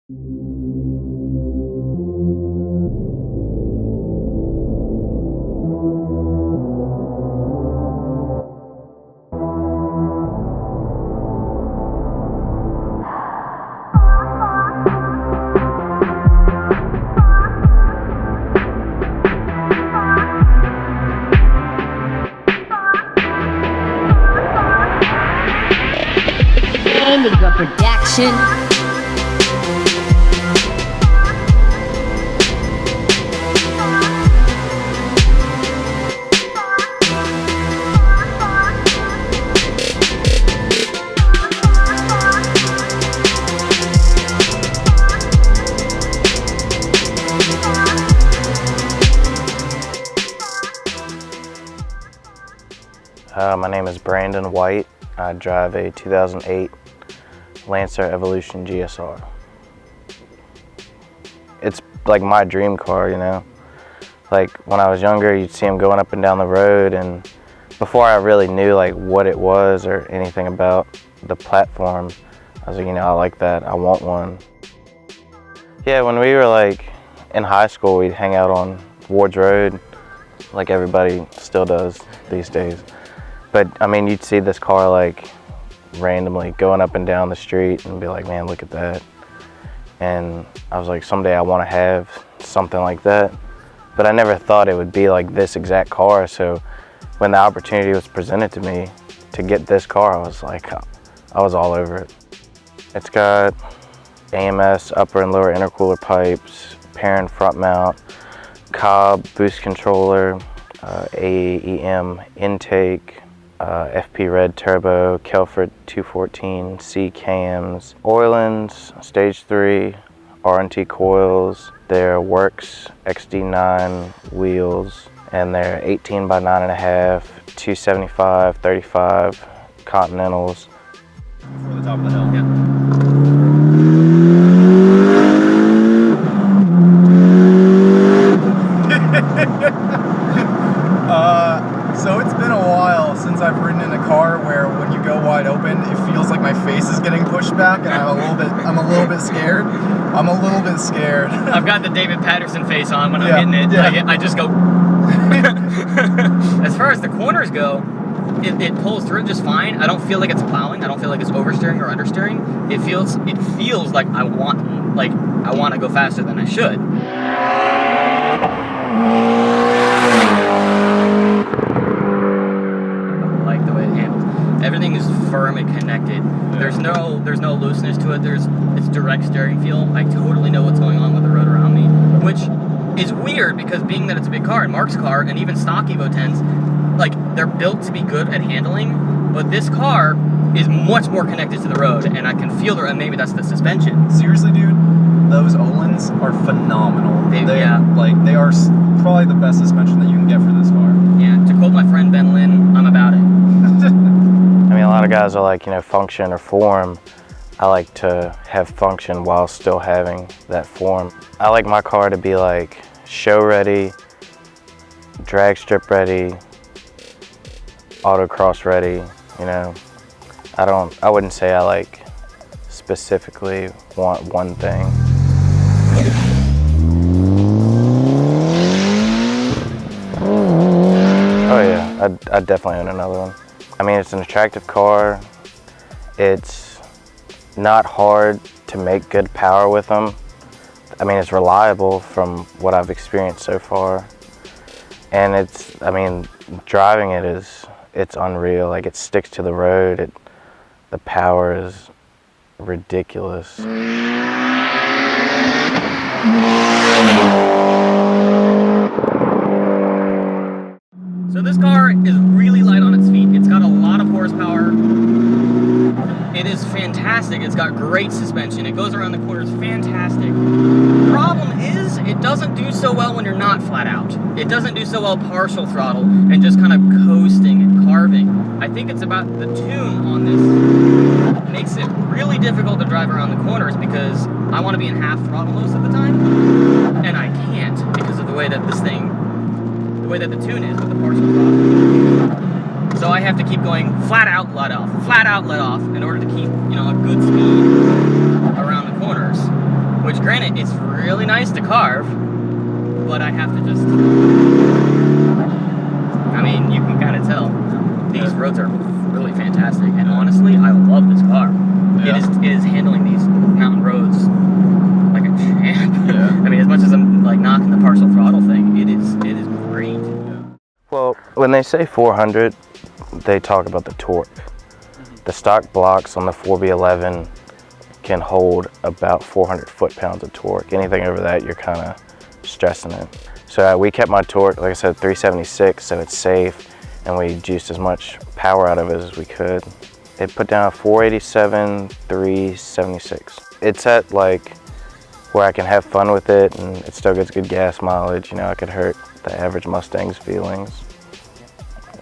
Indigo production. My name is Brandon White. I drive a 2008 Lancer Evolution GSR. It's like my dream car, you know? Like when I was younger, you'd see them going up and down the road, and before I really knew like what it was or anything about the platform, I was like, you know, I like that, I want one. Yeah, when we were like in high school, we'd hang out on Ward's Road, like everybody still does these days. But I mean, you'd see this car like randomly going up and down the street and be like, man, look at that. And I was like, someday I want to have something like that. But I never thought it would be like this exact car. So when the opportunity was presented to me to get this car, I was like, I was all over it. It's got AMS upper and lower intercooler pipes, pair and front mount, Cobb boost controller, AEM intake, FP Red Turbo, Kelford 214C cams, Oilins, Stage 3, R&T coils, their Works XD9 wheels, and their 18 by 9.5, 275, 35 Continentals. Before the top of the hill. Yeah. So it's been a while since I've ridden in a car where when you go wide open, it feels like my face is getting pushed back, and I'm a little bit scared. I've got the David Patterson face on when I'm hitting it. Yeah. I just go. As far as the corners go, it pulls through just fine. I don't feel like it's plowing. I don't feel like it's oversteering or understeering. It feels like I want to go faster than I should. Everything is firm and connected. There's no looseness to it. It's direct steering feel. I totally know what's going on with the road around me, which is weird because being that it's a big car, and Mark's car, and even stock Evo 10s, like they're built to be good at handling, but this car is much more connected to the road, and I can feel and maybe that's the suspension. Seriously, dude, those Olins are phenomenal. They are probably the best suspension that you can get for this car. Yeah, to quote my friend Ben Lynn, I'm about it. I mean, a lot of guys are like, you know, function or form. I like to have function while still having that form. I like my car to be like show ready, drag strip ready, autocross ready, you know. I wouldn't say I like specifically want one thing. Oh yeah, I'd definitely own another one. I mean, it's an attractive car. It's not hard to make good power with them. I mean, it's reliable from what I've experienced so far. And I mean, driving it's unreal. Like, it sticks to the road. The power is ridiculous. So this car is really light on its feet. It's got a lot of horsepower. It is fantastic. It's got great suspension. It goes around the corners fantastic. The problem is it doesn't do so well when you're not flat out. It doesn't do so well partial throttle and just kind of coasting and carving. I think it's about the tune on this. It makes it really difficult to drive around the corners because I want to be in half throttle most of the time, and I can't because of the way that the tune is with the partial throttle. So I have to keep going flat out, let off, flat out, let off in order to keep, you know, a good speed around the corners. Which, granted, it's really nice to carve, but I have to just, I mean, you can kind of tell. These roads are really fantastic, and honestly, I love this car. Yeah. It is handling these mountain roads like a champ. Yeah. I mean, as much as I'm like knocking the partial throttle thing, it is great. Well, when they say 400, they talk about the torque. The stock blocks on the 4B11 can hold about 400 foot-pounds of torque. Anything over that, you're kind of stressing it. So we kept my torque, like I said, 376, so it's safe, and we juiced as much power out of it as we could. It put down a 487, 376. It's at like where I can have fun with it, and it still gets good gas mileage. You know, I could hurt the average Mustang's feelings.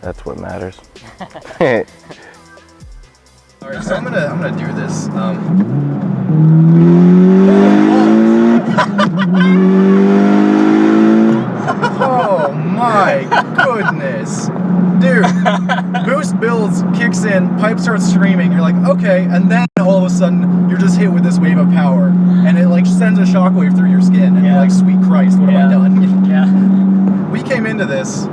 That's what matters. All right, so I'm gonna do this. Oh my goodness, dude! Boost builds, kicks in, pipe starts screaming. You're like, okay, and then all of a sudden you're just hit with this wave of power, and it like sends a shockwave through your skin, and you're like, sweet Christ, what have I done? Yeah. We came into this,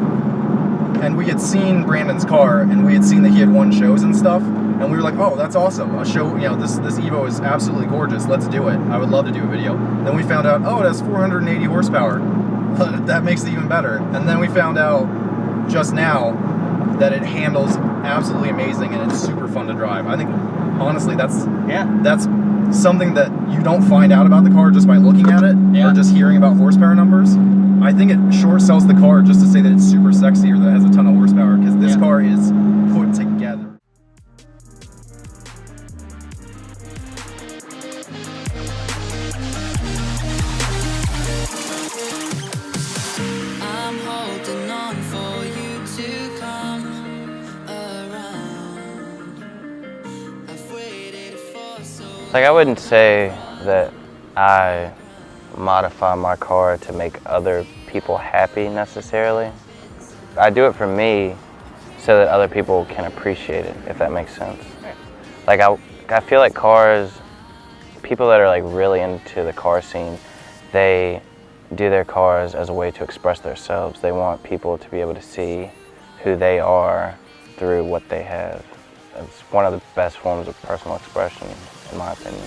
and we had seen Brandon's car, and we had seen that he had won shows and stuff, and we were like, oh, that's awesome. A show, you know, this Evo is absolutely gorgeous. Let's do it. I would love to do a video. Then we found out, oh, it has 480 horsepower. That makes it even better. And then we found out just now that it handles absolutely amazing and it's super fun to drive. I think, honestly, that's something that you don't find out about the car just by looking at it or just hearing about horsepower numbers. I think it short sells the car just to say that it's super sexy or that it has a ton of horsepower, because this car is put together. I'm holding on for you to come around. I've waited for so long. Like, I wouldn't say that I modify my car to make other people happy necessarily. I do it for me so that other people can appreciate it, if that makes sense. Like, I feel like cars, people that are like really into the car scene, they do their cars as a way to express themselves. They want people to be able to see who they are through what they have. It's one of the best forms of personal expression, in my opinion.